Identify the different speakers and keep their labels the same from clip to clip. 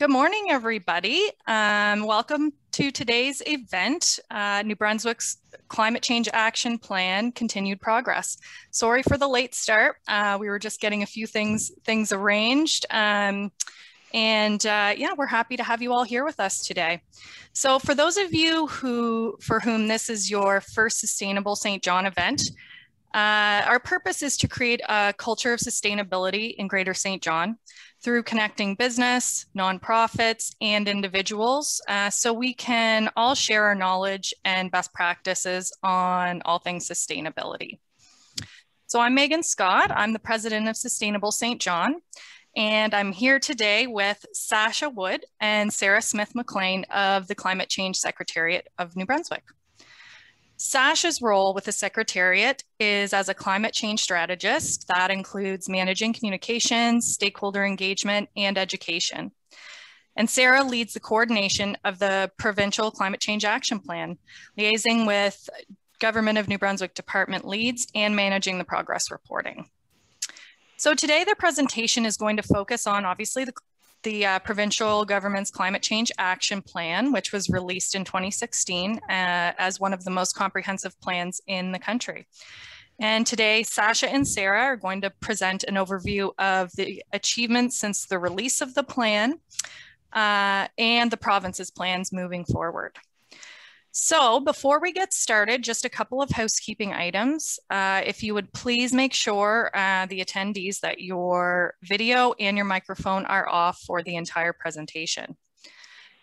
Speaker 1: Good morning, everybody. Welcome to today's event, New Brunswick's Climate Change Action Plan, Continued Progress. Sorry for the late start. We were just getting a few things arranged. Yeah, we're happy to have you all here with us today. So for those of you for whom this is your first Sustainable St. John event, our purpose is to create a culture of sustainability in Greater St. John through connecting business, nonprofits, and individuals so we can all share our knowledge and best practices on all things sustainability. So I'm Megan Scott. I'm the president of Sustainable St. John, and I'm here today with Sasha Wood and Sara McLean of the Climate Change Secretariat of New Brunswick. Sasha's role with the Secretariat is as a climate change strategist. That includes managing communications, stakeholder engagement, and education. And Sara leads the coordination of the Provincial Climate Change Action Plan, liaising with Government of New Brunswick department leads and managing the progress reporting. So today the presentation is going to focus on obviously the provincial government's climate change action plan, which was released in 2016 as one of the most comprehensive plans in the country. And today, Sasha and Sara are going to present an overview of the achievements since the release of the plan and the province's plans moving forward. So before we get started, just a couple of housekeeping items. If you would please make sure the attendees that your video and your microphone are off for the entire presentation.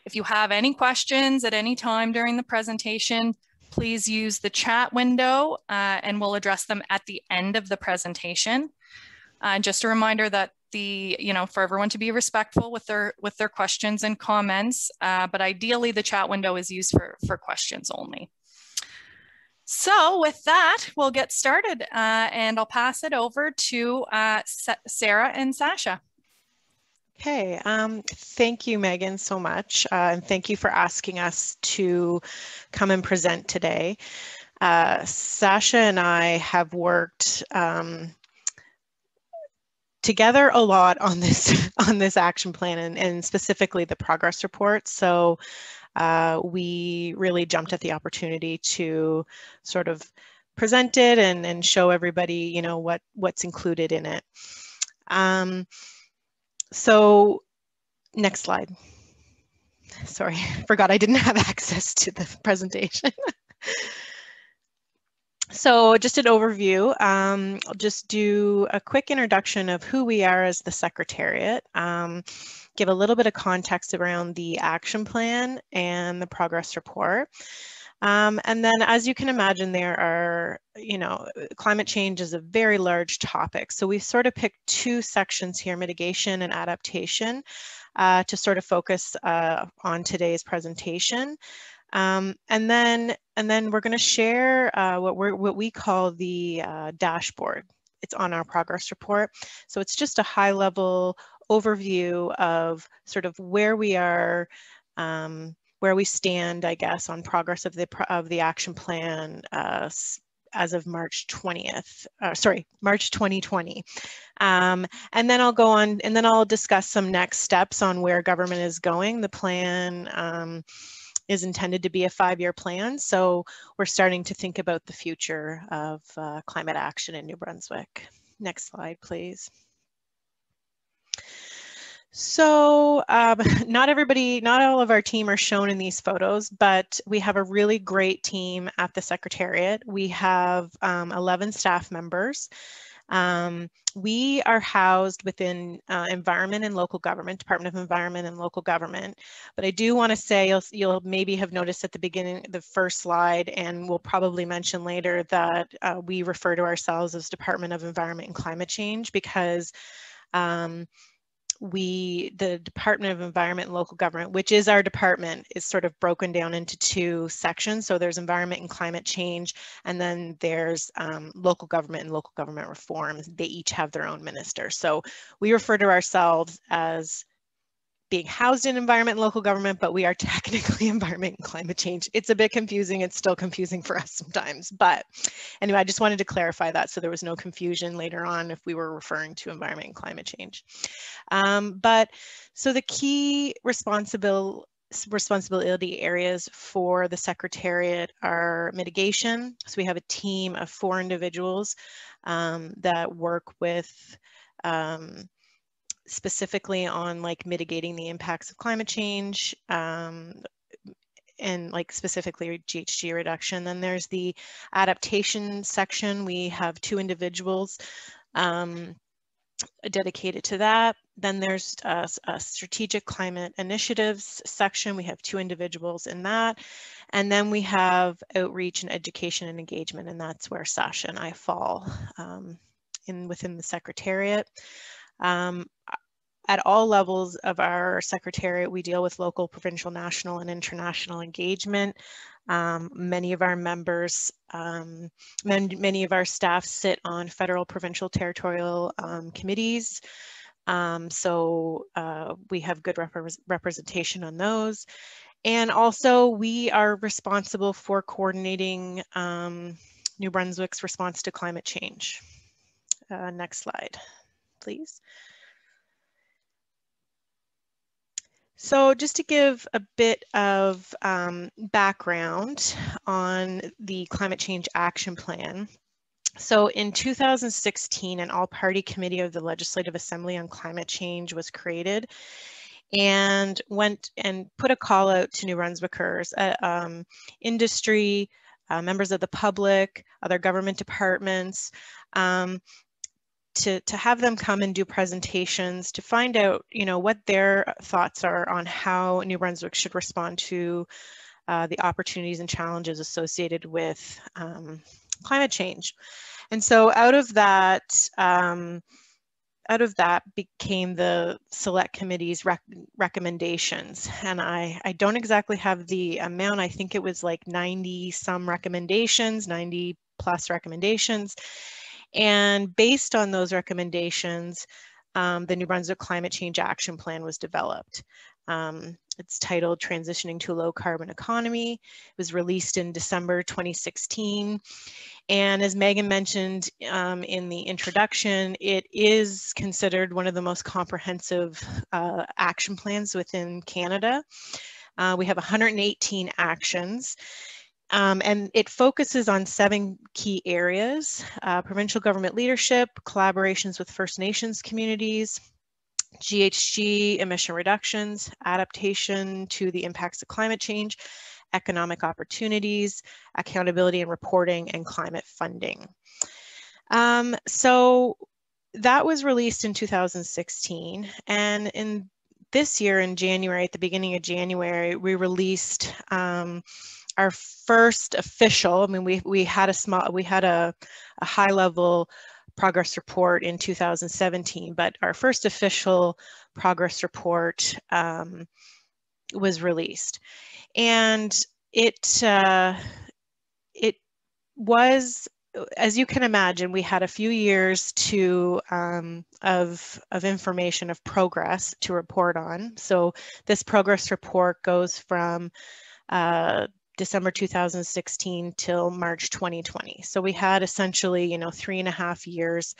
Speaker 1: If you have any questions at any time during the presentation, please use the chat window and we'll address them at the end of the presentation. Just a reminder that for everyone to be respectful with their questions and comments, but ideally the chat window is used for questions only. So with that, we'll get started and I'll pass it over to Sara and Sasha.
Speaker 2: Okay, thank you, Megan, so much. And thank you for asking us to come and present today. Sasha and I have worked together a lot on this action plan and specifically the progress report. So we really jumped at the opportunity to sort of present it and show everybody, what's included in it. So next slide. Sorry, forgot I didn't have access to the presentation. So just an overview, I'll just do a quick introduction of who we are as the Secretariat, give a little bit of context around the action plan and the progress report. And then as you can imagine, there are, climate change is a very large topic. So we sort of picked two sections here, mitigation and adaptation, to sort of focus on today's presentation. And then we're going to share what we call the dashboard. It's on our progress report. So it's just a high-level overview of sort of where we are, where we stand, I guess, on progress of the action plan as of March 20th. March 2020. And then I'll go on, and then I'll discuss some next steps on where government is going. The plan is intended to be a 5-year plan. So we're starting to think about the future of climate action in New Brunswick. Next slide, please. So not all of our team are shown in these photos, but we have a really great team at the Secretariat. We have 11 staff members. We are housed within Environment and Local Government, Department of Environment and Local Government. But I do want to say, you'll maybe have noticed at the beginning, the first slide, and we'll probably mention later that we refer to ourselves as Department of Environment and Climate Change because the Department of Environment and Local Government, which is our department, is sort of broken down into two sections. So there's environment and climate change, and then there's local government and local government reform. They each have their own minister. So we refer to ourselves as being housed in environment and local government, but we are technically environment and climate change. It's a bit confusing. It's still confusing for us sometimes. But anyway, I just wanted to clarify that so there was no confusion later on if we were referring to environment and climate change. So the key responsibility areas for the Secretariat are mitigation. So we have a team of 4 individuals that work with specifically on like mitigating the impacts of climate change and like specifically GHG reduction. Then there's the adaptation section. We have 2 individuals dedicated to that. Then there's a strategic climate initiatives section. We have 2 individuals in that. And then we have outreach and education and engagement, and that's where Sasha and I fall within the Secretariat. At all levels of our Secretariat, we deal with local, provincial, national, and international engagement. Many of our members, many of our staff sit on federal, provincial, territorial committees. So we have good representation on those. And also we are responsible for coordinating New Brunswick's response to climate change. Next slide, please. So just to give a bit of background on the Climate Change Action Plan. So in 2016, an all-party committee of the Legislative Assembly on Climate Change was created and went and put a call out to New Brunswickers, industry, members of the public, other government departments, to have them come and do presentations to find out, what their thoughts are on how New Brunswick should respond to the opportunities and challenges associated with climate change. And so out of that became the select committee's recommendations. And I don't exactly have the amount. I think it was like 90 some recommendations, 90 plus recommendations. And based on those recommendations, the New Brunswick Climate Change Action Plan was developed. It's titled Transitioning to a Low Carbon Economy. It was released in December 2016. And as Megan mentioned in the introduction, it is considered one of the most comprehensive action plans within Canada. We have 118 actions. And it focuses on 7 key areas: provincial government leadership, collaborations with First Nations communities, GHG emission reductions, adaptation to the impacts of climate change, economic opportunities, accountability and reporting, and climate funding. So that was released in 2016, and in this year in January, at the beginning of January, we released our first official. We had a high level progress report in 2017, but our first official progress report was released, and it was, as you can imagine, we had a few years of information, of progress to report on. So this progress report goes from December 2016 till March 2020. So we had essentially, 3.5 years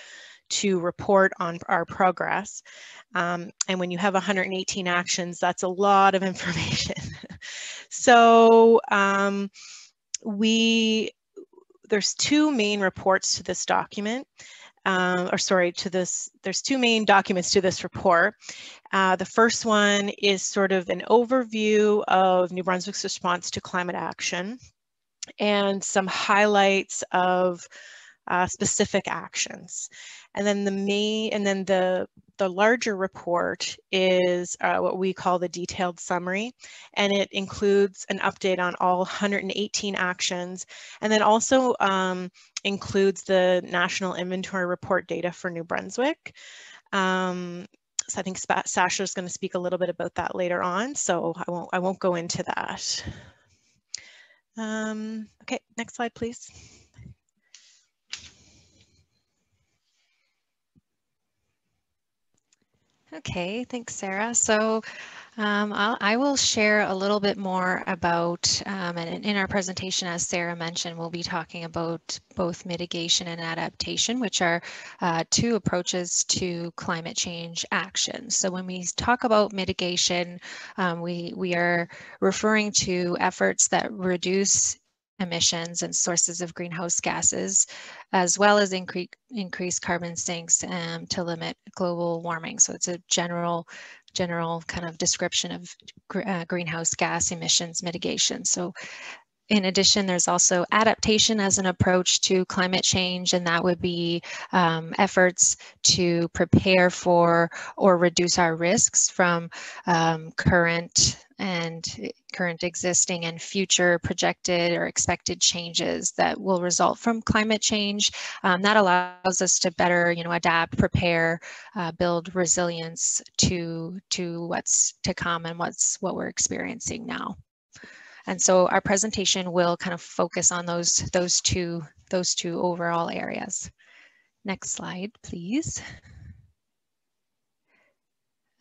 Speaker 2: to report on our progress. And when you have 118 actions, that's a lot of information. So there's 2 main reports to this document. There's 2 main documents to this report. The first one is sort of an overview of New Brunswick's response to climate action and some highlights of specific actions. And then the larger report is what we call the detailed summary, and it includes an update on all 118 actions, and then also includes the National Inventory Report data for New Brunswick. So I think Sasha is going to speak a little bit about that later on, so I won't go into that. Okay, next slide, please.
Speaker 3: Okay, thanks, Sarah. So I will share a little bit more about, and in our presentation, as Sarah mentioned, we'll be talking about both mitigation and adaptation, which are two approaches to climate change action. So when we talk about mitigation, we are referring to efforts that reduce emissions and sources of greenhouse gases, as well as increase carbon sinks to limit global warming. So it's a general kind of description of greenhouse gas emissions mitigation. So in addition, there's also adaptation as an approach to climate change, and that would be efforts to prepare for or reduce our risks from current existing and future projected or expected changes that will result from climate change. That allows us to better, adapt, prepare, build resilience to what's to come and what we're experiencing now. And so our presentation will kind of focus on those two overall areas. Next slide, please.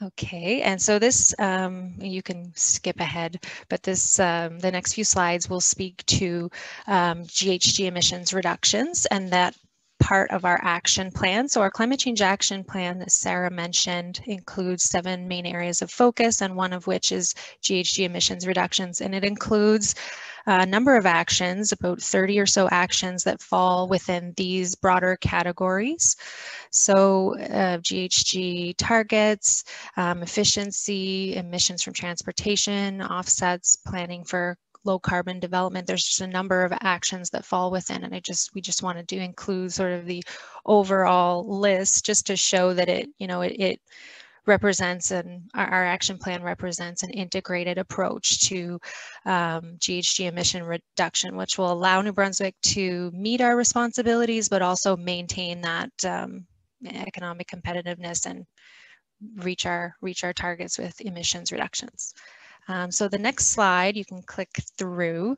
Speaker 3: Okay, and so this, you can skip ahead, but this, the next few slides will speak to GHG emissions reductions and that part of our action plan. So our climate change action plan, as Sara mentioned, includes 7 main areas of focus, and one of which is GHG emissions reductions. And it includes a number of actions, about 30 or so actions that fall within these broader categories. So GHG targets, efficiency, emissions from transportation, offsets, planning for low carbon development. There's just a number of actions that fall within, and we just wanted to include sort of the overall list just to show that it represents, and our action plan represents an integrated approach to GHG emission reduction, which will allow New Brunswick to meet our responsibilities, but also maintain that economic competitiveness and reach our targets with emissions reductions. So the next slide, you can click through,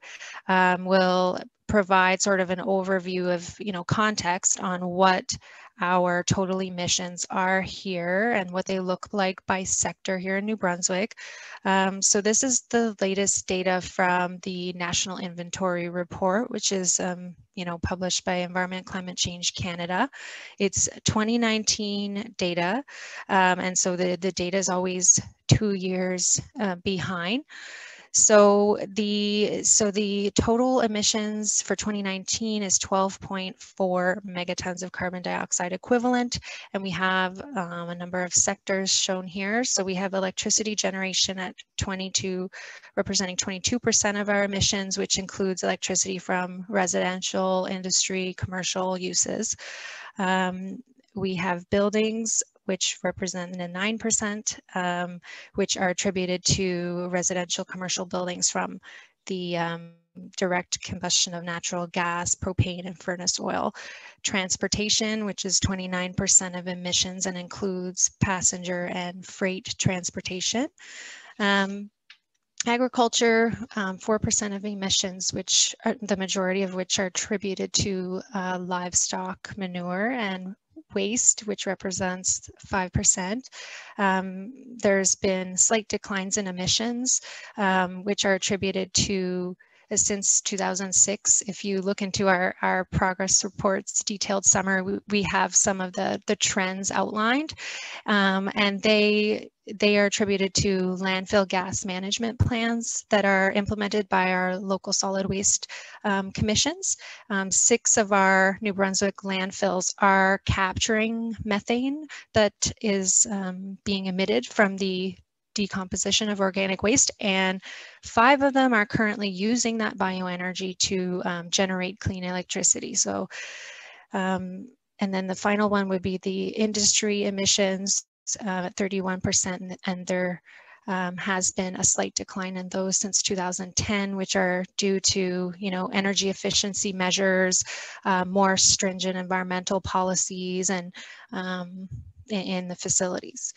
Speaker 3: will provide sort of an overview of, context on what our total emissions are here and what they look like by sector here in New Brunswick. So this is the latest data from the National Inventory Report, which is published by Environment Climate Change Canada. It's 2019 data, and so the data is always 2 years behind. So the total emissions for 2019 is 12.4 megatons of carbon dioxide equivalent, and we have a number of sectors shown here. So we have electricity generation at representing 22% of our emissions, which includes electricity from residential, industry, commercial uses. We have buildings, which represent the 9%, which are attributed to residential commercial buildings from the direct combustion of natural gas, propane, and furnace oil. Transportation, which is 29% of emissions and includes passenger and freight transportation. Agriculture, 4% of emissions, which are, the majority of which are attributed to livestock manure and waste, which represents 5%. There's been slight declines in emissions, which are attributed to since 2006. If you look into our progress reports detailed summary, we have some of the trends outlined, and they are attributed to landfill gas management plans that are implemented by our local solid waste commissions. 6 of our New Brunswick landfills are capturing methane that is being emitted from the decomposition of organic waste, and 5 of them are currently using that bioenergy to generate clean electricity. So, and then the final one would be the industry emissions at 31%, and there has been a slight decline in those since 2010, which are due to, energy efficiency measures, more stringent environmental policies, and in the facilities.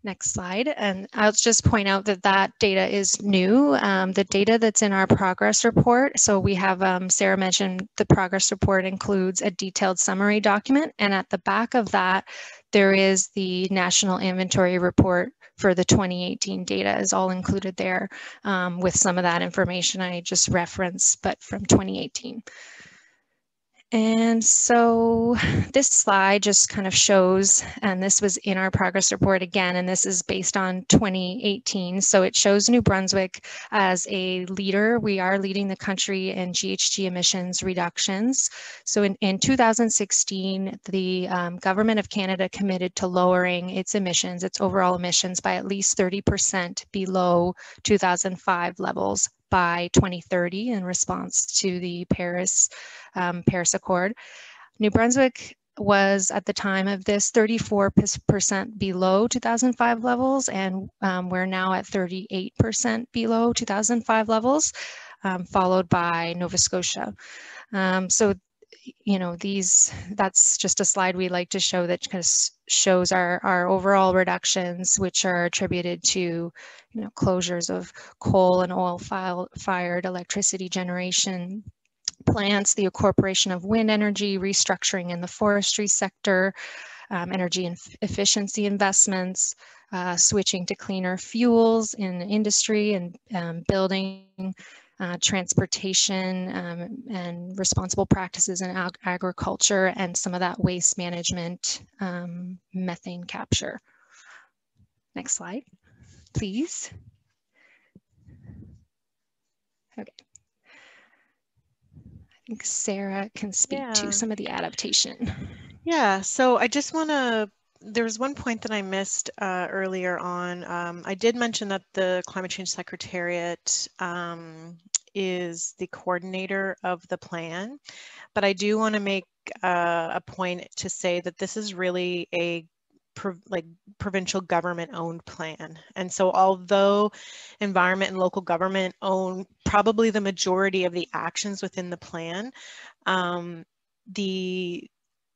Speaker 3: Next slide, and I'll just point out that that data is new. The data that's in our progress report, so we have, Sara mentioned the progress report includes a detailed summary document, and at the back of that, there is the National Inventory Report for the 2018 data is all included there with some of that information I just referenced, but from 2018. And so this slide just kind of shows, and this was in our progress report again, and this is based on 2018. So it shows New Brunswick as a leader. We are leading the country in GHG emissions reductions. So in 2016, the Government of Canada committed to lowering its emissions, its overall emissions, by at least 30% below 2005 levels by 2030 in response to the Paris Accord. New Brunswick was at the time of this 34% below 2005 levels, and we're now at 38% below 2005 levels, followed by Nova Scotia. So, you know, that's just a slide we like to show that kind of shows our overall reductions, which are attributed to, you know, closures of coal and oil-fired electricity generation plants, the incorporation of wind energy, restructuring in the forestry sector, energy and efficiency investments, switching to cleaner fuels in industry and building, transportation, and responsible practices in agriculture, and some of that waste management, methane capture. Next slide, please. Okay. I think Sara can speak to some of the adaptation.
Speaker 2: Yeah, so I just want to, there was one point that I missed earlier on. I did mention that the Climate Change Secretariat is the coordinator of the plan, but I do want to make a point to say that this is really a provincial government owned plan. And so although environment and local government own probably the majority of the actions within the plan,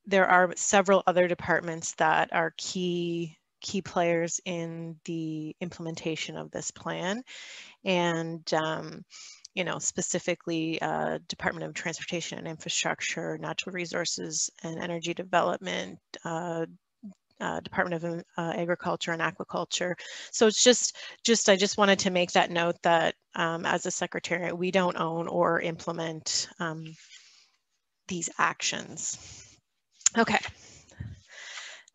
Speaker 2: there are several other departments that are key players in the implementation of this plan. And you know, specifically Department of Transportation and Infrastructure, Natural Resources and Energy Development, Department of Agriculture and Aquaculture. So it's I just wanted to make that note that as a Secretariat, we don't own or implement these actions. Okay,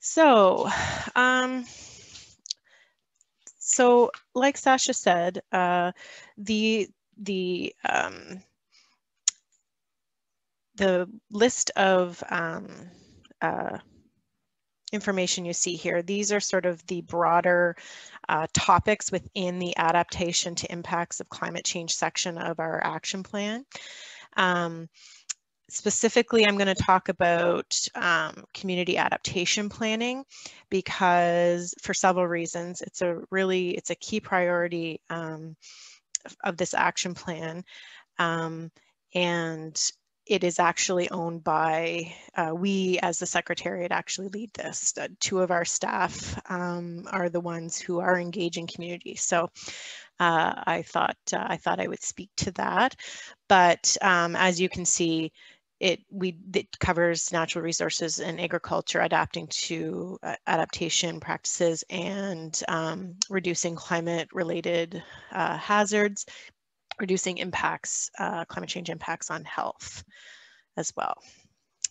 Speaker 2: so like Sasha said, the list of information you see here, these are sort of the broader topics within the adaptation to impacts of climate change section of our action plan. Specifically, I'm going to talk about community adaptation planning because for several reasons, it's a key priority of this action plan. And it is actually owned by, we as the Secretariat actually lead this. Two of our staff are the ones who are engaging communities. So I thought I would speak to that. But as you can see, it covers natural resources and agriculture, adapting to adaptation practices and reducing climate-related hazards, reducing impacts, climate change impacts on health as well.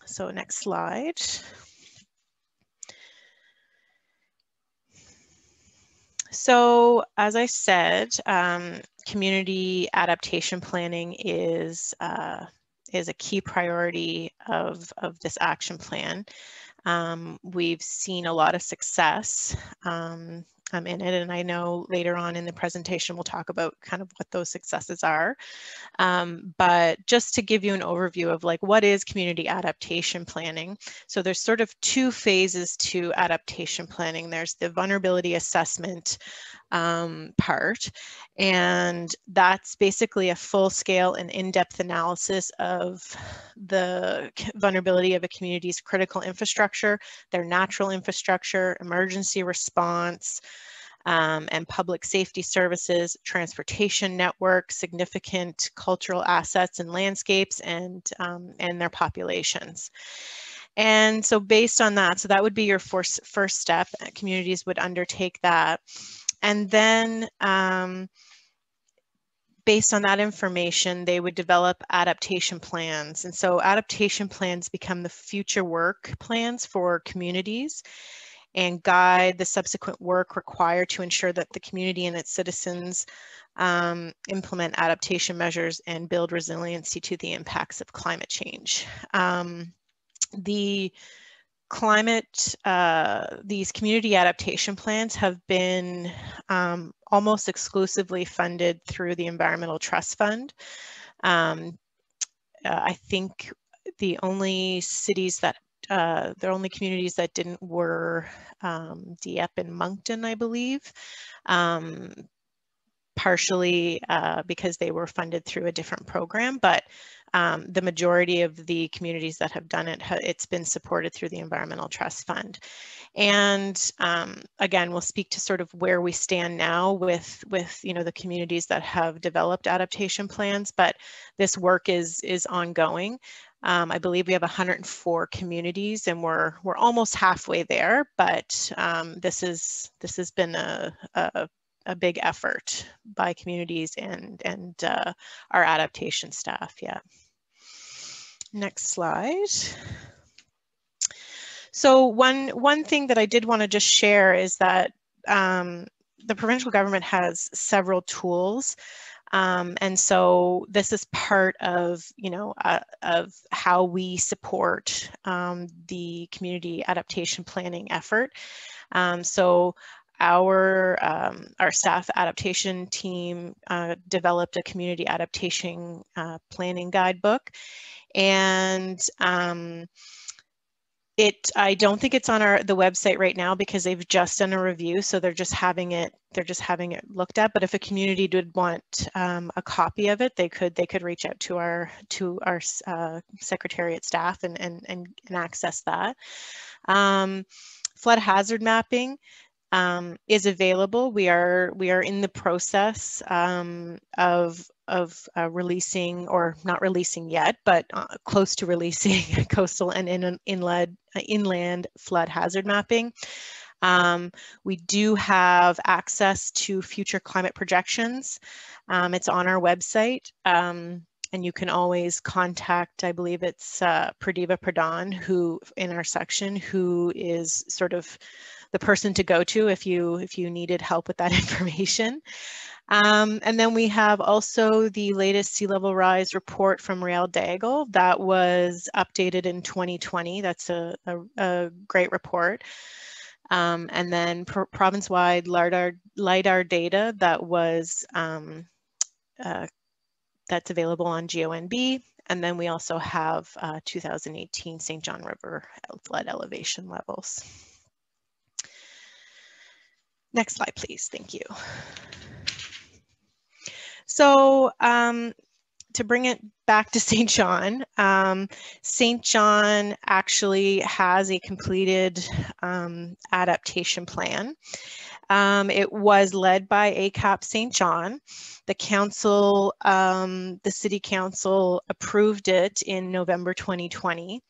Speaker 2: So next slide. So as I said, community adaptation planning is a key priority of this action plan. We've seen a lot of success in it, and I know later on in the presentation we'll talk about kind of what those successes are. But just to give you an overview of like what is community adaptation planning. So there's sort of two phases to adaptation planning. There's the vulnerability assessment part, and that's basically a full-scale and in-depth analysis of the vulnerability of a community's critical infrastructure, their natural infrastructure, emergency response, and public safety services, transportation network, significant cultural assets and landscapes, and their populations. And so based on that, so that would be your first step. Communities would undertake that. And then based on that information, they would develop adaptation plans. And so adaptation plans become the future work plans for communities and guide the subsequent work required to ensure that the community and its citizens implement adaptation measures and build resiliency to the impacts of climate change. The climate, these community adaptation plans have been almost exclusively funded through the Environmental Trust Fund. I think the only cities that, the only communities that didn't were Dieppe and Moncton, I believe, partially because they were funded through a different program, but the majority of the communities that have done it, it's been supported through the Environmental Trust Fund. And again, we'll speak to sort of where we stand now with you know, the communities that have developed adaptation plans, but this work is ongoing. I believe we have 104 communities, and we're almost halfway there, but this has been a big effort by communities and our adaptation staff. Yeah. Next slide. So one thing that I did want to just share is that the provincial government has several tools. And so this is part of, you know, of how we support the community adaptation planning effort. So our staff adaptation team developed a community adaptation planning guidebook, and I don't think it's on the website right now because they've just done a review, so they're just having it looked at. But if a community did want a copy of it, they could reach out to our Secretariat staff and access that. Flood hazard mapping is available. We are in the process of releasing, or not releasing yet, but close to releasing coastal and inland flood hazard mapping. We do have access to future climate projections. It's on our website. And you can always contact, I believe it's Pradeva Pradhan, who in our section, who is sort of the person to go to if you needed help with that information. And then we have also the latest sea level rise report from Real Daigle that was updated in 2020. That's a great report. And then province-wide LIDAR data that was that's available on GONB. And then we also have 2018 St. John River flood elevation levels. Next slide, please. Thank you. So to bring it back to St. John, St. John actually has a completed adaptation plan. It was led by ACAP St. John. The council, the city council approved it in November 2020,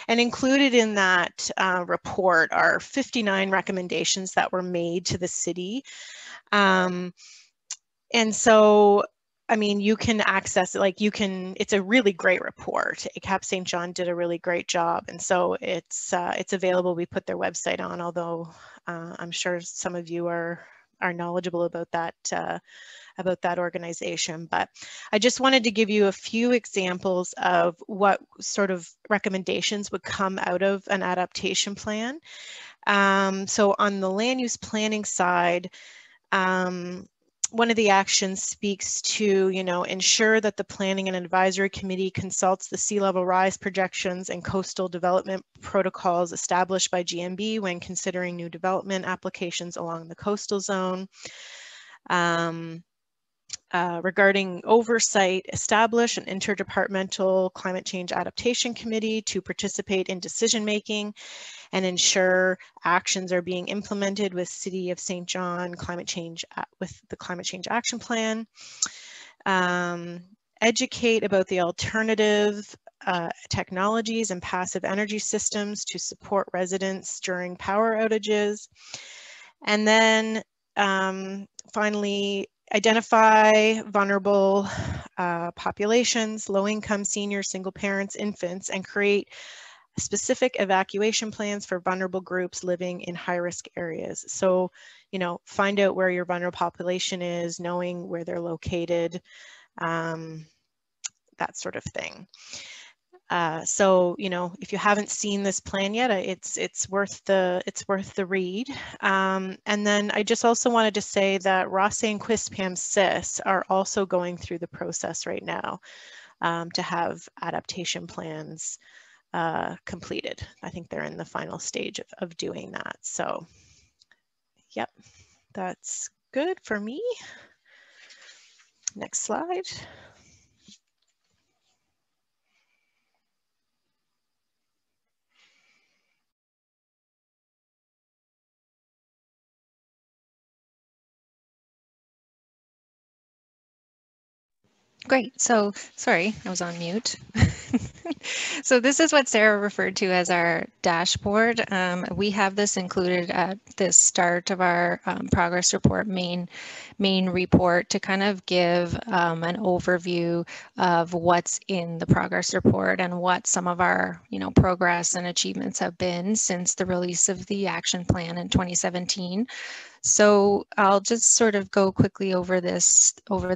Speaker 2: and included in that report are 59 recommendations that were made to the city. And so, I mean, you can access it, like it's a really great report. ACAP St. John did a really great job. And so it's available. We put their website on, although I'm sure some of you are knowledgeable about that organization. But I just wanted to give you a few examples of what sort of recommendations would come out of an adaptation plan. So on the land use planning side, one of the actions speaks to, you know, ensure that the Planning and Advisory Committee consults the sea level rise projections and coastal development protocols established by GMB when considering new development applications along the coastal zone. Regarding oversight, establish an interdepartmental climate change adaptation committee to participate in decision making and ensure actions are being implemented with City of St. John with the Climate Change Action Plan. Educate about the alternative technologies and passive energy systems to support residents during power outages. And then finally, identify vulnerable populations, low-income seniors, single parents, infants, and create specific evacuation plans for vulnerable groups living in high-risk areas. So, you know, find out where your vulnerable population is, knowing where they're located, that sort of thing. So, you know, if you haven't seen this plan yet, it's worth the read. And then I just also wanted to say that Rosse and Quispam CIS are also going through the process right now to have adaptation plans completed. I think they're in the final stage of doing that. So, yep, that's good for me. Next slide.
Speaker 3: Great. So, sorry, I was on mute. So this is what Sara referred to as our dashboard. We have this included at the start of our progress report main report to kind of give an overview of what's in the progress report and what some of our, you know, progress and achievements have been since the release of the action plan in 2017. So I'll just sort of go quickly over this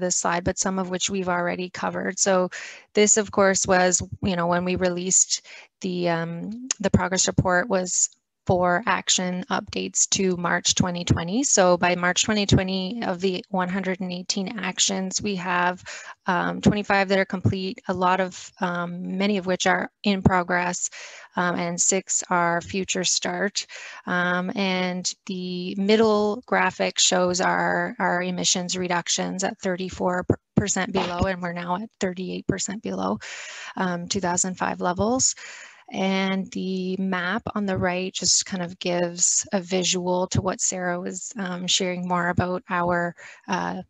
Speaker 3: slide, but some of which we've already covered. So this, of course, was, you know, when we released the progress report was for action updates to March 2020. So by March 2020, of the 118 actions, we have 25 that are complete, a lot of, many of which are in progress, and 6 are future start. And the middle graphic shows our emissions reductions at 34% below, and we're now at 38% below 2005 levels. And the map on the right just kind of gives a visual to what Sara was sharing more about our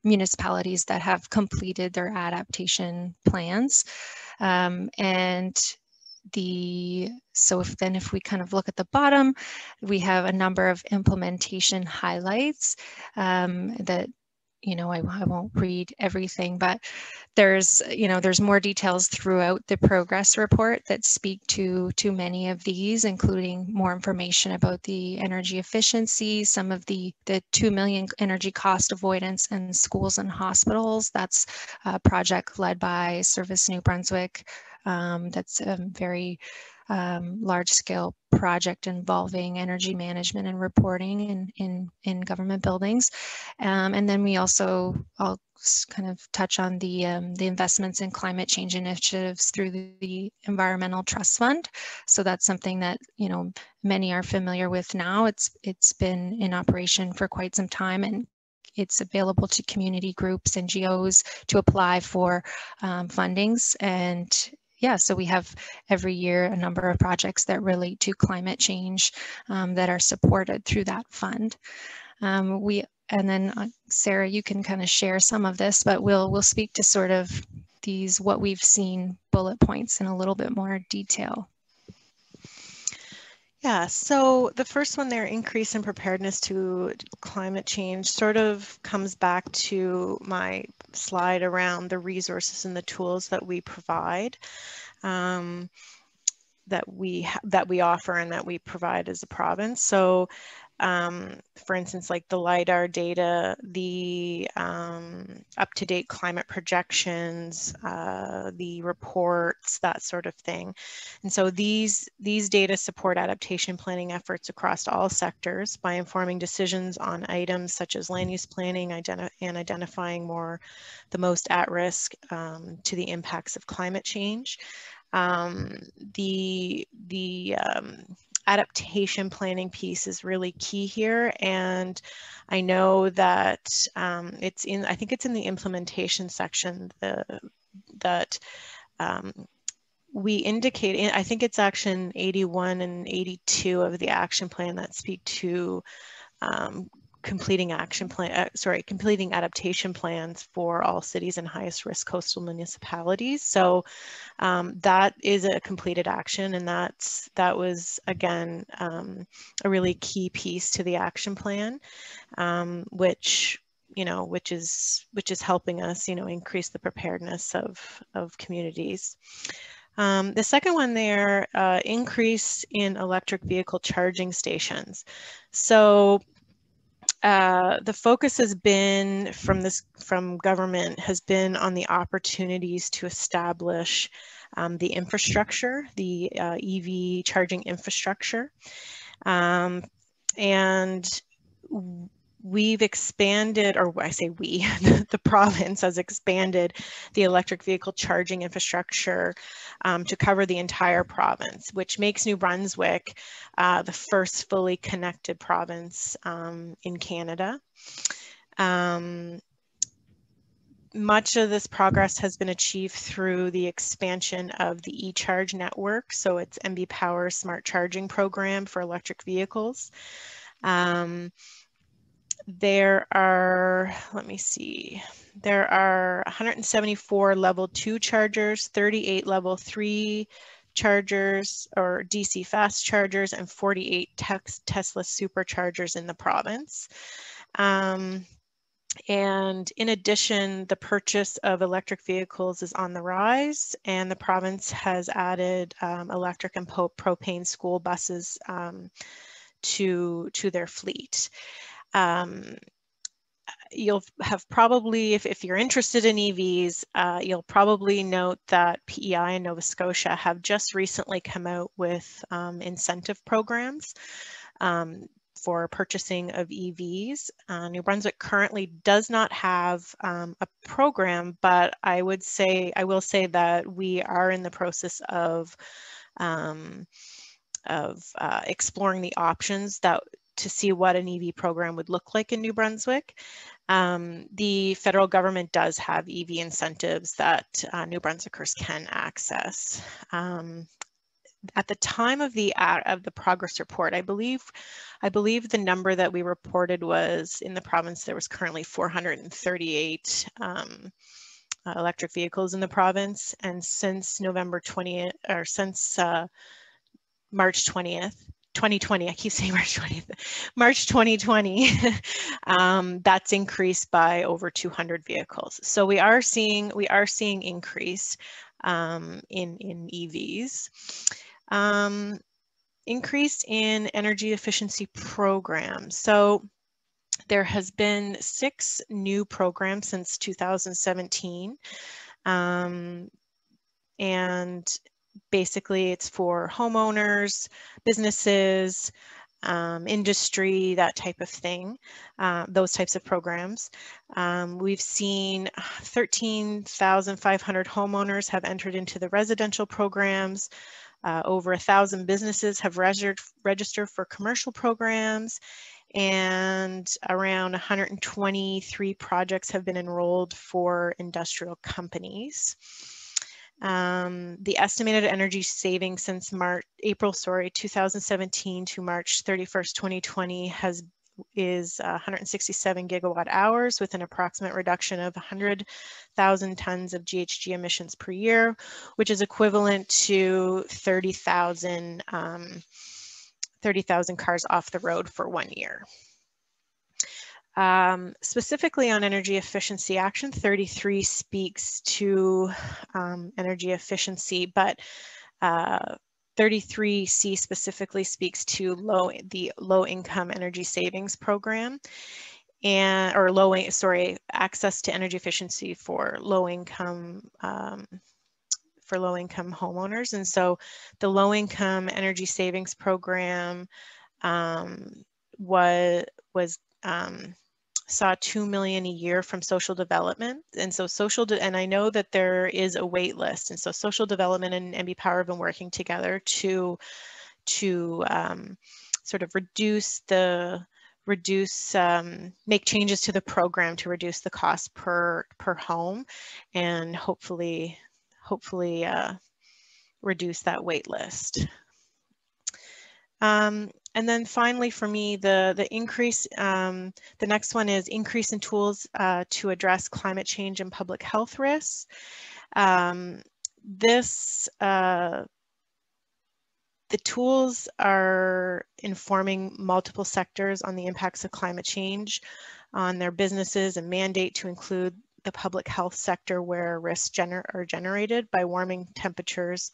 Speaker 3: municipalities that have completed their adaptation plans. So if we kind of look at the bottom, we have a number of implementation highlights that, you know, I won't read everything, but there's more details throughout the progress report that speak to many of these, including more information about the energy efficiency, some of the 2 million energy cost avoidance in schools and hospitals. That's a project led by Service New Brunswick. That's a very large-scale project involving energy management and reporting in government buildings. And then I'll kind of touch on the investments in climate change initiatives through the Environmental Trust Fund. So that's something that, you know, many are familiar with now. It's been in operation for quite some time, and it's available to community groups, NGOs, to apply for fundings. And yeah, so we have every year a number of projects that relate to climate change that are supported through that fund. And then Sara, you can kind of share some of this, but we'll speak to sort of these what we've seen bullet points in a little bit more detail.
Speaker 2: Yeah, so the first one there, increase in preparedness to climate change, sort of comes back to my slide around the resources and the tools that we provide, that we offer and that we provide as a province. So for instance, like the LIDAR data, the up-to-date climate projections, the reports, that sort of thing. And so these data support adaptation planning efforts across all sectors by informing decisions on items such as land use planning and identifying the most at risk to the impacts of climate change. The adaptation planning piece is really key here, and I know that I think it's in the implementation section that we indicate, I think it's action 81 and 82 of the action plan that speak to completing adaptation plans for all cities and highest risk coastal municipalities. So that is a completed action, and that was again a really key piece to the action plan, which is helping us increase the preparedness of communities. The second one there, increase in electric vehicle charging stations. So the focus has been from government has been on the opportunities to establish the infrastructure, the EV charging infrastructure, and we've expanded, or I say we, the province has expanded the electric vehicle charging infrastructure to cover the entire province, which makes New Brunswick the first fully connected province in Canada. Much of this progress has been achieved through the expansion of the eCharge network. So it's MB Power Smart Charging Program for electric vehicles. There are, there are 174 level 2 chargers, 38 level 3 chargers or DC fast chargers, and 48 Tesla superchargers in the province. And in addition, the purchase of electric vehicles is on the rise, and the province has added electric and propane school buses to their fleet. You'll have probably, if you're interested in EVs, you'll probably note that PEI and Nova Scotia have just recently come out with incentive programs for purchasing of EVs. New Brunswick currently does not have a program, but I will say that we are in the process of exploring the options to see what an EV program would look like in New Brunswick. The federal government does have EV incentives that New Brunswickers can access. At the time of the progress report, I believe the number that we reported was in the province there was currently 438 electric vehicles in the province, and since November 20th, or since March 20th, 2020, I keep saying March 20th, March 2020, that's increased by over 200 vehicles. So we are seeing increase in EVs. Increase in energy efficiency programs. So there has been 6 new programs since 2017. And basically it's for homeowners, businesses, industry, that type of thing, those types of programs. We've seen 13,500 homeowners have entered into the residential programs. Over 1,000 businesses have registered for commercial programs, and around 123 projects have been enrolled for industrial companies. The estimated energy savings since April 2017 to March 31st, 2020 is 167 gigawatt hours, with an approximate reduction of 100,000 tons of GHG emissions per year, which is equivalent to 30,000 cars off the road for 1 year. Specifically on energy efficiency, Action 33 speaks to energy efficiency, but 33C specifically speaks to the low income energy savings program, access to energy efficiency for low income homeowners. And so the low income energy savings program saw $2 million a year from social development. And so and I know that there is a wait list. And so social development and MB Power have been working together to sort of make changes to the program to reduce the cost per home, and hopefully reduce that wait list. And then finally for me, the increase, the next one is increase in tools to address climate change and public health risks. The tools are informing multiple sectors on the impacts of climate change on their businesses and mandate to include the public health sector where risks are generated by warming temperatures.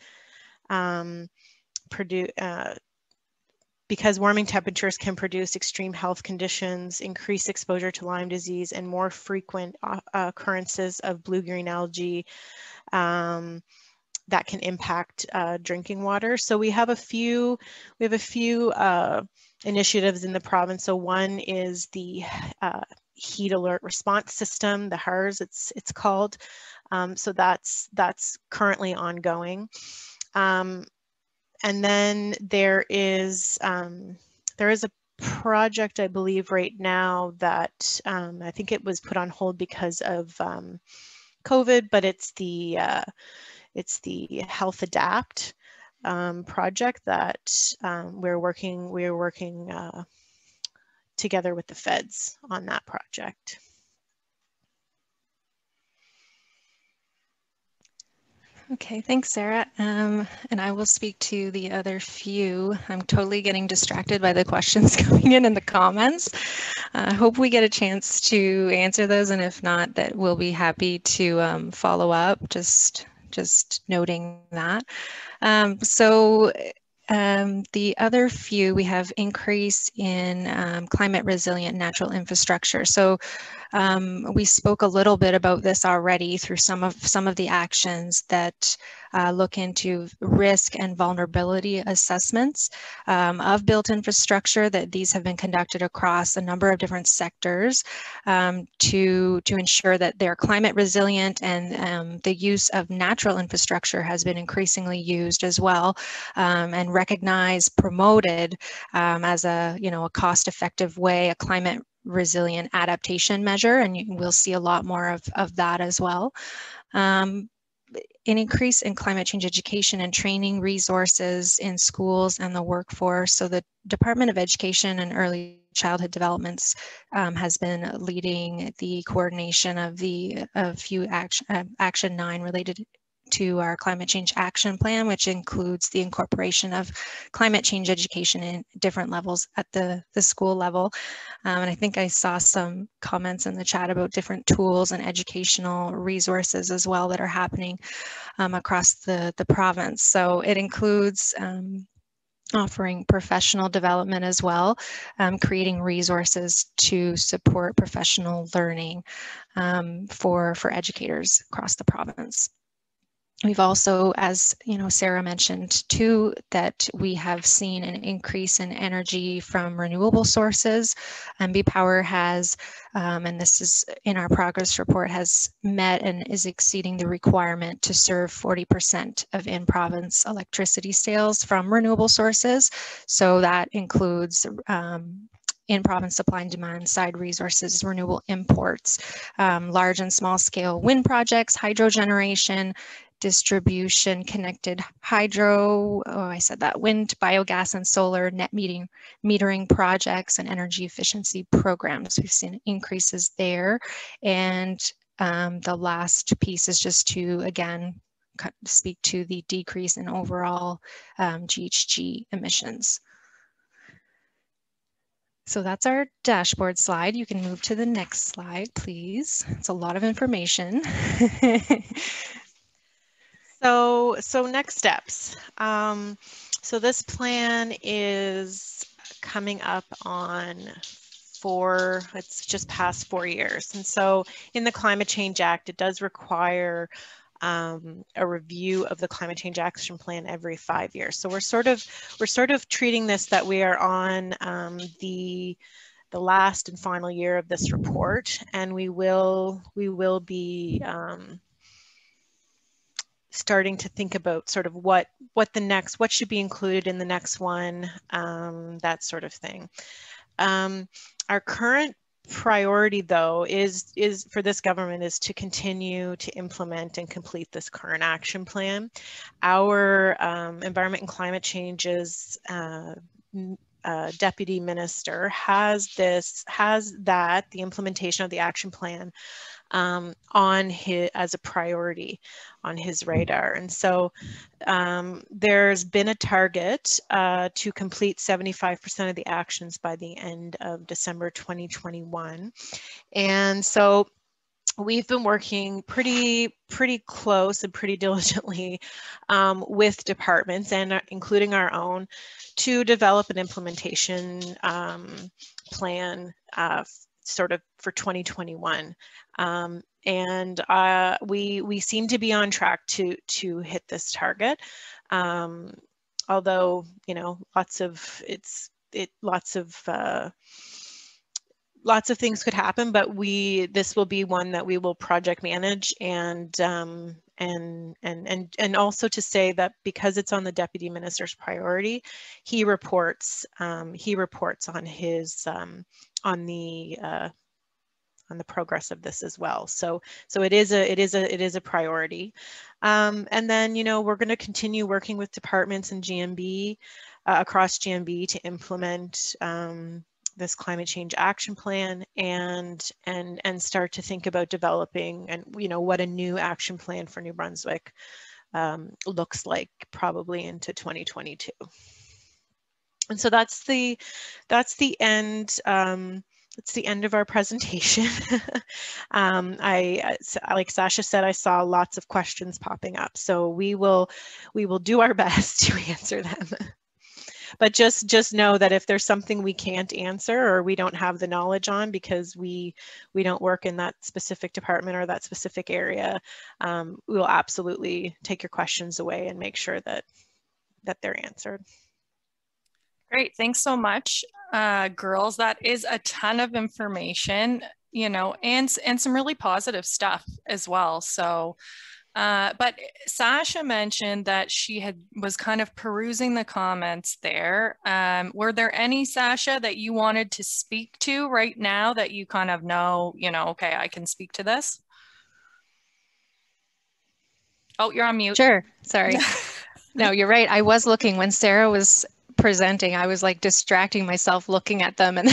Speaker 2: Because warming temperatures can produce extreme health conditions, increase exposure to Lyme disease, and more frequent occurrences of blue-green algae that can impact drinking water. So we have a few initiatives in the province. So one is the heat alert response system, the HARS it's called. So that's currently ongoing. And then there is a project, I believe, right now that I think it was put on hold because of COVID, but it's the Health Adapt project that we're working together with the feds on that project.
Speaker 3: Okay, thanks, Sarah. And I will speak to the other few. I'm totally getting distracted by the questions coming in the comments. I hope we get a chance to answer those, and if not, that we'll be happy to follow up, just noting that. The other few, we have increase in climate resilient natural infrastructure. So we spoke a little bit about this already through some of the actions that look into risk and vulnerability assessments of built infrastructure, that these have been conducted across a number of different sectors to ensure that they're climate resilient, and the use of natural infrastructure has been increasingly used as well, and recognized, promoted as a cost-effective way, a climate resilient adaptation measure, and we'll see a lot more of that as well. An increase in climate change education and training resources in schools and the workforce. So the Department of Education and Early Childhood Developments has been leading the coordination of a few Action 9 related to our climate change action plan, which includes the incorporation of climate change education in different levels at the school level. And I think I saw some comments in the chat about different tools and educational resources as well that are happening across the province. So it includes offering professional development as well, creating resources to support professional learning for educators across the province. We've also, as Sara mentioned too, that we have seen an increase in energy from renewable sources. MB Power has, and this is in our progress report, has met and is exceeding the requirement to serve 40% of in-province electricity sales from renewable sources. So that includes in-province supply and demand side resources, renewable imports, large and small scale wind projects, hydro generation, distribution connected hydro, wind, biogas, and solar net metering projects, and energy efficiency programs. We've seen increases there. And the last piece is just to, again, speak to the decrease in overall GHG emissions. So that's our dashboard slide. You can move to the next slide, please. It's a lot of information.
Speaker 2: So next steps. So this plan is coming up on it's just past 4 years. And so in the Climate Change Act, it does require a review of the Climate Change Action Plan every 5 years. So we're sort of treating this that we are on the last and final year of this report, and we will be starting to think about sort of what should be included in the next one, that sort of thing. Our current priority though is for this government is to continue to implement and complete this current action plan. Our environment and climate changes deputy minister has the implementation of the action plan on his as a priority on his radar. And so there's been a target to complete 75% of the actions by the end of December 2021. And so we've been working pretty close and pretty diligently with departments, and including our own, to develop an implementation plan sort of for 2021. And we seem to be on track to hit this target. Although, you know, lots of things could happen, but this will be one that we will project manage, and also to say that because it's on the deputy minister's priority, he reports on his on the progress of this as well. So it is a priority. And then, you know, we're going to continue working with departments and GMB across GMB to implement this climate change action plan, and start to think about developing, and you know, what a new action plan for New Brunswick looks like probably into 2022. And so that's the end. It's the end of our presentation. Like Sasha said, I saw lots of questions popping up, so we will do our best to answer them. But just know that if there's something we can't answer or we don't have the knowledge on because we don't work in that specific department or that specific area, we will absolutely take your questions away and make sure that they're answered.
Speaker 1: Great, thanks so much, girls. That is a ton of information, you know, and some really positive stuff as well. So, but Sasha mentioned that she was kind of perusing the comments there. Were there any, Sasha, that you wanted to speak to right now that you kind of know, you know, okay, I can speak to this? Oh, you're on mute.
Speaker 3: Sure, sorry. No, you're right. I was looking when Sara was presenting. I was like distracting myself looking at them, and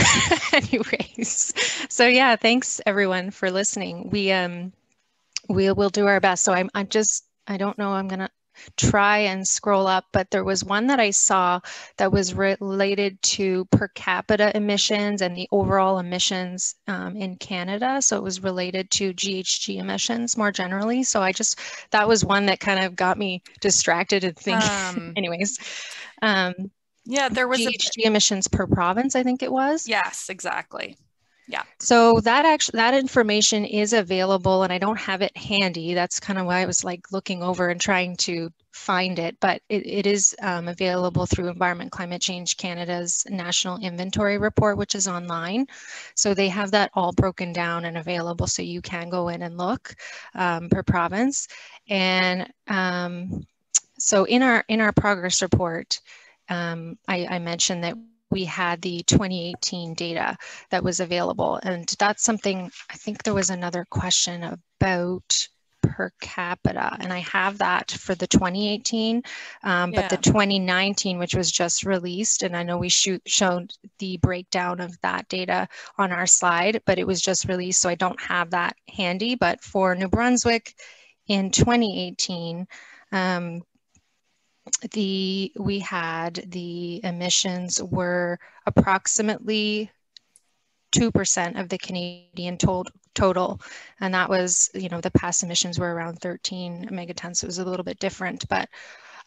Speaker 3: anyways. So yeah, thanks everyone for listening. We will do our best. So I don't know, I'm gonna try and scroll up, but there was one that I saw that was related to per capita emissions and the overall emissions in Canada. So it was related to GHG emissions more generally. So that was one that kind of got me distracted and thinking. Anyways.
Speaker 1: Yeah, there was
Speaker 3: GHG emissions per province, I think it was.
Speaker 1: Yes, exactly. Yeah.
Speaker 3: So that information is available, and I don't have it handy. That's kind of why I was like looking over and trying to find it, but it is available through Environment Climate Change Canada's National Inventory Report, which is online. So they have that all broken down and available, so you can go in and look per province. And so in our progress report, I mentioned that we had the 2018 data that was available, and that's something, I think there was another question about per capita, and I have that for the 2018, but the 2019, which was just released, and I know we showed the breakdown of that data on our slide, but it was just released, so I don't have that handy. But for New Brunswick in 2018, we had the emissions were approximately 2% of the Canadian total, and that was, you know, the past emissions were around 13 megatons, so it was a little bit different, but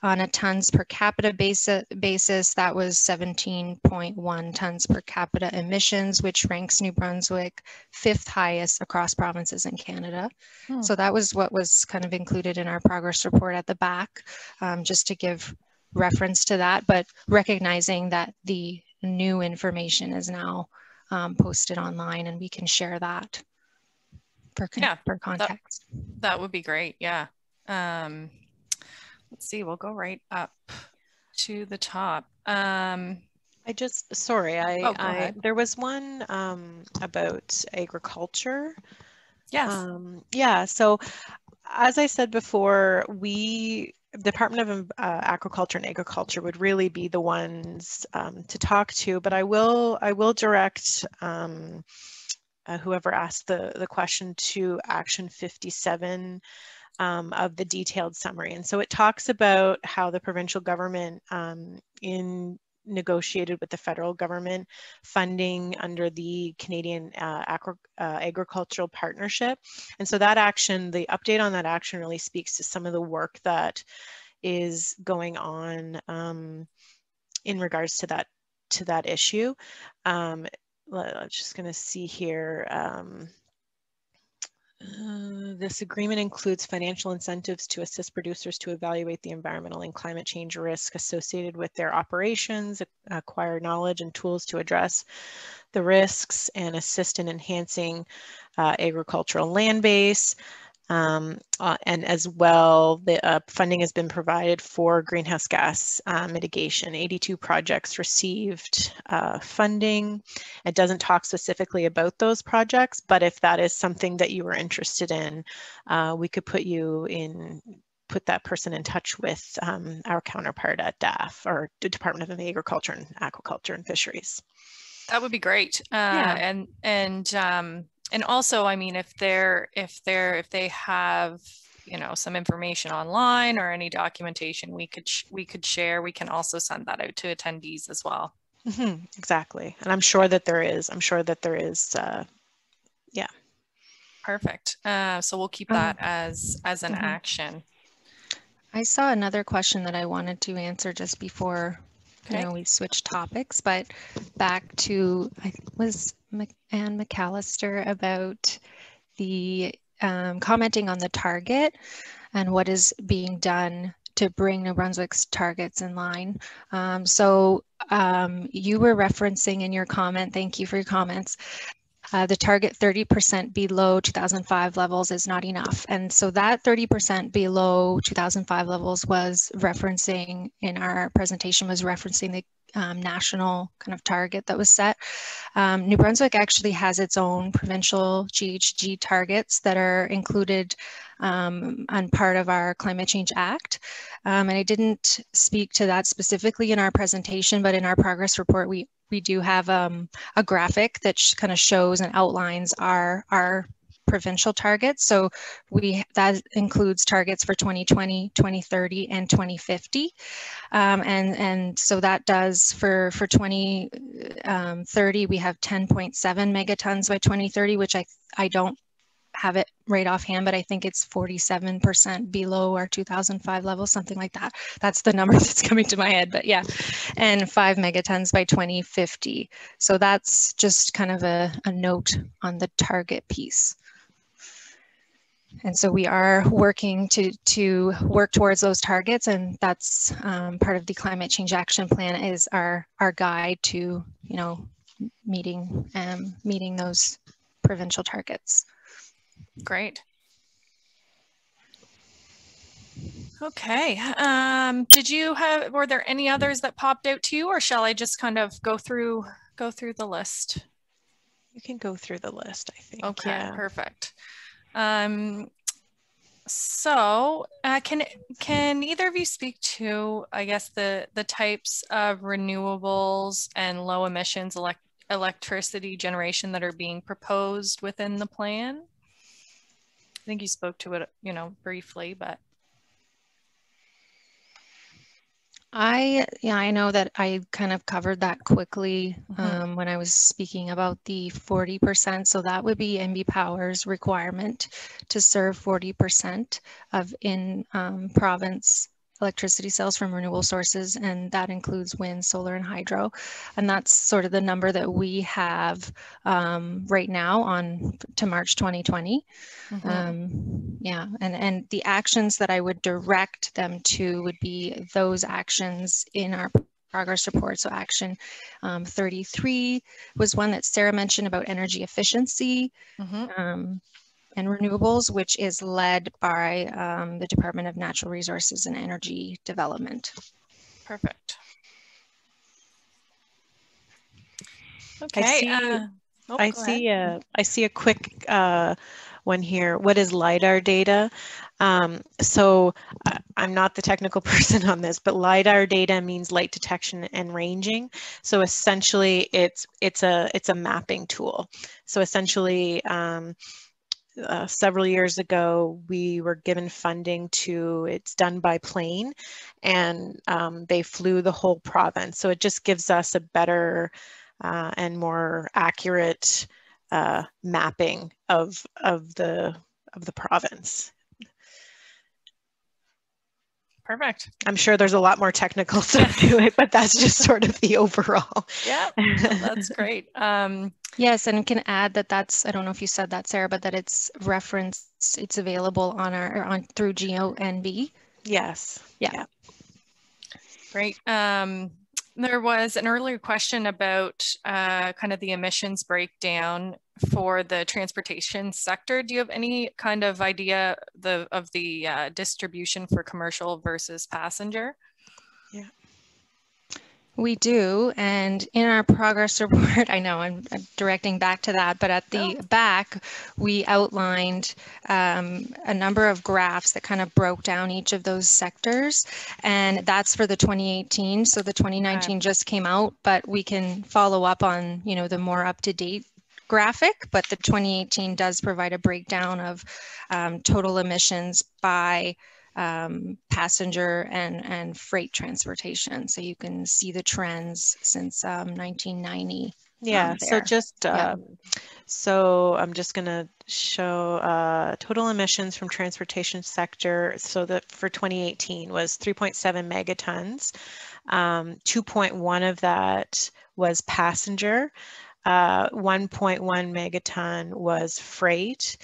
Speaker 3: on a tons per capita basis, that was 17.1 tons per capita emissions, which ranks New Brunswick 5th highest across provinces in Canada. So that was what was kind of included in our progress report at the back, just to give reference to that, but recognizing that the new information is now posted online, and we can share that for context.
Speaker 1: That would be great. Yeah. Let's see, we'll go right up to the top.
Speaker 2: Sorry,
Speaker 1: Oh, go ahead.
Speaker 2: there was one about agriculture.
Speaker 1: Yes.
Speaker 2: Yeah, so as I said before, Department of Agriculture and Agriculture would really be the ones to talk to, but I will direct whoever asked the question to Action 57 of the detailed summary. And so it talks about how the provincial government negotiated with the federal government funding under the Canadian Agricultural Partnership. And so that action, the update on that action really speaks to some of the work that is going on in regards to that issue. I'm just going to see here. This agreement includes financial incentives to assist producers to evaluate the environmental and climate change risk associated with their operations, acquire knowledge and tools to address the risks, and assist in enhancing agricultural land base. And as well, the funding has been provided for greenhouse gas mitigation. 82 projects received funding. It doesn't talk specifically about those projects, but if that is something that you are interested in, we could put that person in touch with our counterpart at DAF, or the Department of Agriculture and Aquaculture and Fisheries.
Speaker 1: That would be great.
Speaker 2: Yeah.
Speaker 1: And also, I mean, if they have, you know, some information online or any documentation we could share, we can also send that out to attendees as well.
Speaker 2: Mm-hmm, exactly. And I'm sure that there is. Yeah.
Speaker 1: Perfect. So we'll keep that as an action.
Speaker 3: I saw another question that I wanted to answer just before we switched topics, but back to, I think it was Ann McAllister about the commenting on the target and what is being done to bring New Brunswick's targets in line. So you were referencing in your comment, thank you for your comments, the target 30% below 2005 levels is not enough. And so that 30% below 2005 levels was referencing, in our presentation, was referencing the national kind of target that was set. New Brunswick actually has its own provincial GHG targets that are included on part of our Climate Change Act. And I didn't speak to that specifically in our presentation, but in our progress report, we do have a graphic that kind of shows and outlines our provincial targets. So that includes targets for 2020, 2030, and 2050. And so that does for 2030, we have 10.7 megatons by 2030, which I don't have it right offhand, but I think it's 47% below our 2005 level, something like that. That's the number that's coming to my head, but yeah, and 5 megatons by 2050. So that's just kind of a note on the target piece. And so we are working to work towards those targets, and that's part of the Climate Change Action Plan is our guide to, meeting those provincial targets.
Speaker 1: Great. Okay. Were there any others that popped out to you, or shall I just kind of go through the list?
Speaker 2: You can go through the list, I think.
Speaker 1: Okay,
Speaker 2: yeah.
Speaker 1: Perfect. So can either of you speak to, I guess, the types of renewables and low emissions electricity generation that are being proposed within the plan? I think you spoke to it, briefly, but.
Speaker 3: I know that I kind of covered that quickly when I was speaking about the 40%. So that would be NB Power's requirement to serve 40% of in-province electricity sales from renewable sources, and that includes wind, solar, and hydro. And that's sort of the number that we have right now to March 2020. Yeah, and the actions that I would direct them to would be those actions in our progress report. So action 33 was one that Sara mentioned about energy efficiency. And renewables, which is led by the Department of Natural Resources and Energy Development.
Speaker 1: Perfect. Okay.
Speaker 2: I see a quick one here. What is LiDAR data? So I'm not the technical person on this, but LiDAR data means light detection and ranging. So essentially, it's a mapping tool. So essentially, several years ago, we were given funding it's done by plane, and they flew the whole province. So it just gives us a better and more accurate mapping of the province.
Speaker 1: Perfect.
Speaker 2: I'm sure there's a lot more technical stuff to it, but that's just sort of the overall.
Speaker 1: Yeah, that's great.
Speaker 3: Yes, and can add that I don't know if you said that, Sarah, but that it's referenced, it's available through GeoNB.
Speaker 2: Yes. Yeah.
Speaker 1: Great. There was an earlier question about kind of the emissions breakdown for the transportation sector. Do you have any kind of idea of the distribution for commercial versus passenger?
Speaker 2: Yeah.
Speaker 3: We do, and in our progress report, I know I'm directing back to that, but at the back, we outlined a number of graphs that kind of broke down each of those sectors, and that's for the 2018. So the 2019 just came out, but we can follow up on, the more up-to-date graphic, but the 2018 does provide a breakdown of total emissions by passenger and freight transportation. So you can see the trends since 1990.
Speaker 2: Yeah, so I'm just going to show total emissions from transportation sector. So that for 2018 was 3.7 megatons. 2.1 of that was passenger. 1.1 megaton was freight,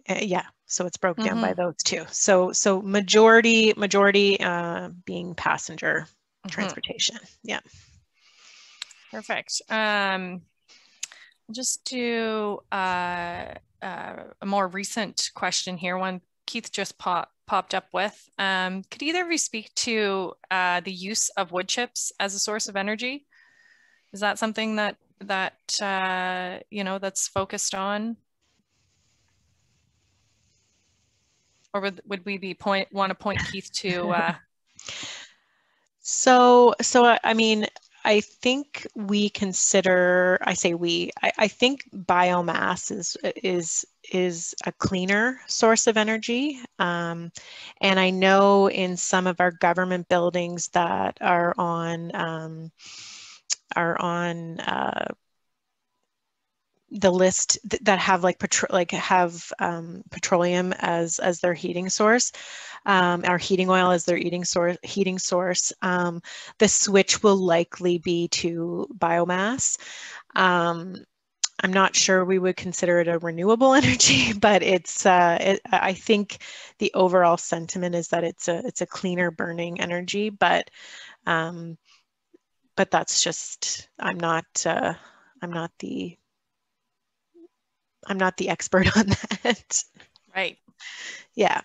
Speaker 2: yeah, so it's broken down by those two. So majority being passenger transportation. Yeah.
Speaker 1: Perfect. Just do a more recent question here. One Keith just popped up with. Could either of you speak to the use of wood chips as a source of energy? Is that something that that's focused on? Or would we want to point Keith to?
Speaker 2: So I mean, I think we consider. I think biomass is a cleaner source of energy, and I know in some of our government buildings that are on the list that have petroleum as their heating source, or heating oil as their heating source. The switch will likely be to biomass. I'm not sure we would consider it a renewable energy, but I think the overall sentiment is that it's a cleaner burning energy. But that's just I'm not the expert on that.
Speaker 1: Right.
Speaker 2: Yeah.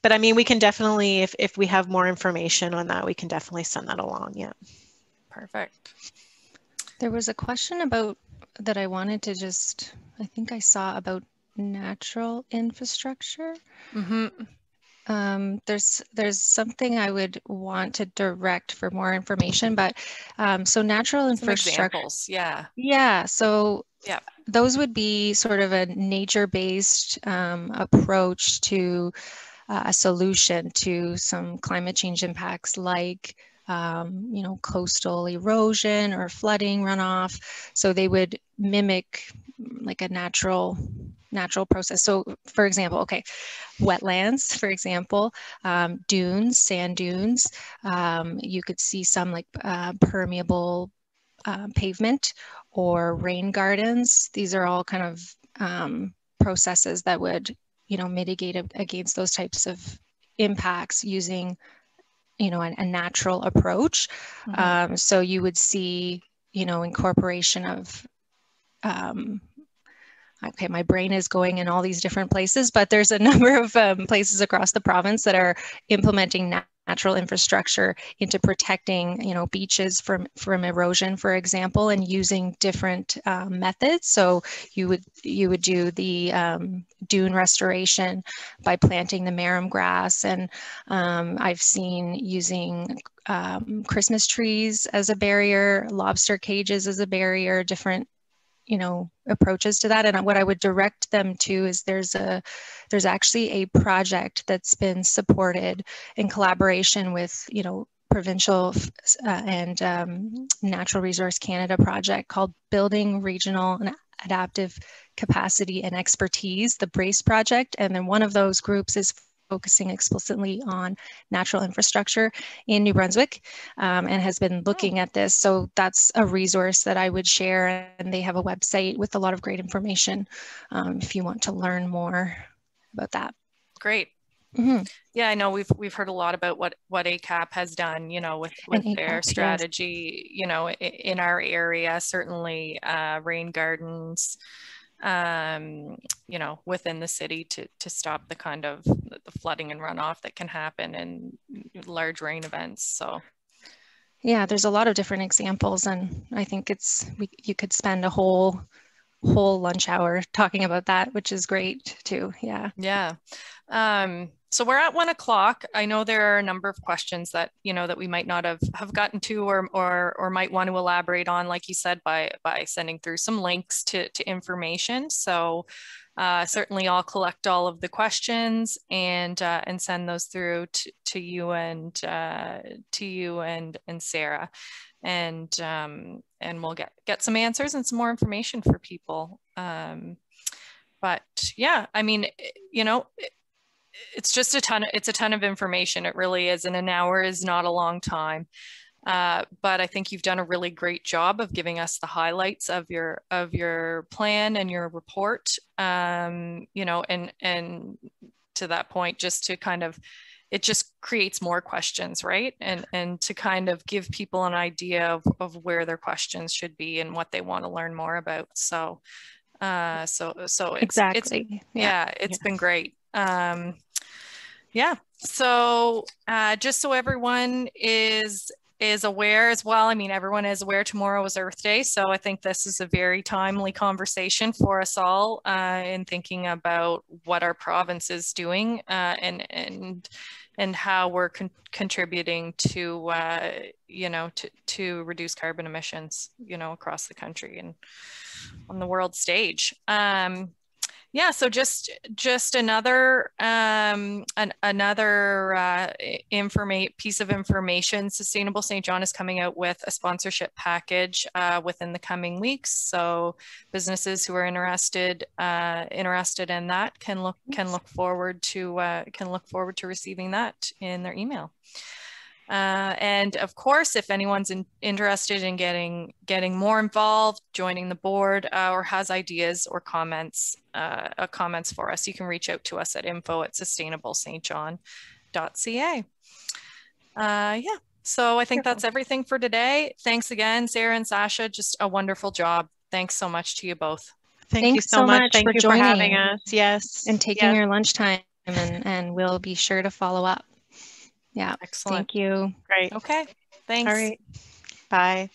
Speaker 2: But I mean, we can definitely, if we have more information on that, we can definitely send that along. Yeah.
Speaker 1: Perfect.
Speaker 3: There was a question about that I wanted to I think I saw about natural infrastructure. There's something I would want to direct for more information, but so natural infrastructure.
Speaker 1: Examples, yeah.
Speaker 3: Yeah. So
Speaker 1: yeah.
Speaker 3: Those would be sort of a nature-based approach to a solution to some climate change impacts like, coastal erosion or flooding runoff. So they would mimic like a natural process. So for example, wetlands, for example, dunes, sand dunes, you could see some like permeable pavement or rain gardens. These are all kind of processes that would, mitigate against those types of impacts using, a natural approach. So you would see, incorporation of, okay, my brain is going in all these different places, but there's a number of places across the province that are implementing natural infrastructure into protecting, you know, beaches from erosion, for example, and using different methods. So you would do the dune restoration by planting the marram grass, and I've seen using Christmas trees as a barrier, lobster cages as a barrier, different, you know, approaches to that. And what I would direct them to is there's actually a project that's been supported in collaboration with, you know, provincial and Natural Resource Canada project called Building Regional and Adaptive Capacity and Expertise, the BRACE project. And then one of those groups is focusing explicitly on natural infrastructure in New Brunswick, and has been looking at this. So that's a resource that I would share, and they have a website with a lot of great information if you want to learn more about that.
Speaker 1: Great.
Speaker 3: Mm-hmm.
Speaker 1: Yeah, I know we've heard a lot about what ACAP has done, you know, with their strategy, yes, you know, in our area, certainly rain gardens, you know, within the city to stop the kind of the flooding and runoff that can happen in large rain events. So
Speaker 3: yeah, there's a lot of different examples, and I think you could spend a whole lunch hour talking about that, which is great too. Yeah.
Speaker 1: Yeah. So we're at 1 o'clock. I know there are a number of questions that, you know, that we might not have gotten to or might want to elaborate on, like you said, by sending through some links to information. So certainly I'll collect all of the questions and send those through to you and Sara. And we'll get some answers and some more information for people. But yeah, I mean, you know, it's just a ton of information. It really is. And an hour is not a long time. But I think you've done a really great job of giving us the highlights of your plan and your report. You know, and to that point, just to kind of, it just creates more questions, right? And to kind of give people an idea of where their questions should be and what they want to learn more about. So
Speaker 3: Exactly.
Speaker 1: It's been great. Yeah. So just so everyone is aware as well. I mean, everyone is aware tomorrow is Earth Day. So I think this is a very timely conversation for us all in thinking about what our province is doing and how we're contributing to, you know, to reduce carbon emissions, you know, across the country and on the world stage. Yeah, so just another piece of information. Sustainable St. John is coming out with a sponsorship package within the coming weeks. So businesses who are interested in that can look forward to receiving that in their email. And of course, if anyone's interested in getting more involved, joining the board, or has ideas or comments for us, you can reach out to us at info@sustainablestjohn.ca. Yeah, so I think that's everything for today. Thanks again, Sara and Sasha. Just a wonderful job. Thanks so much to you both.
Speaker 2: Thank you so much. Thank you for having us. Yes.
Speaker 3: And taking your lunchtime, and we'll be sure to follow up. Yeah.
Speaker 1: Excellent.
Speaker 3: Thank you.
Speaker 2: Great.
Speaker 1: Okay. Thanks.
Speaker 2: All right. Bye.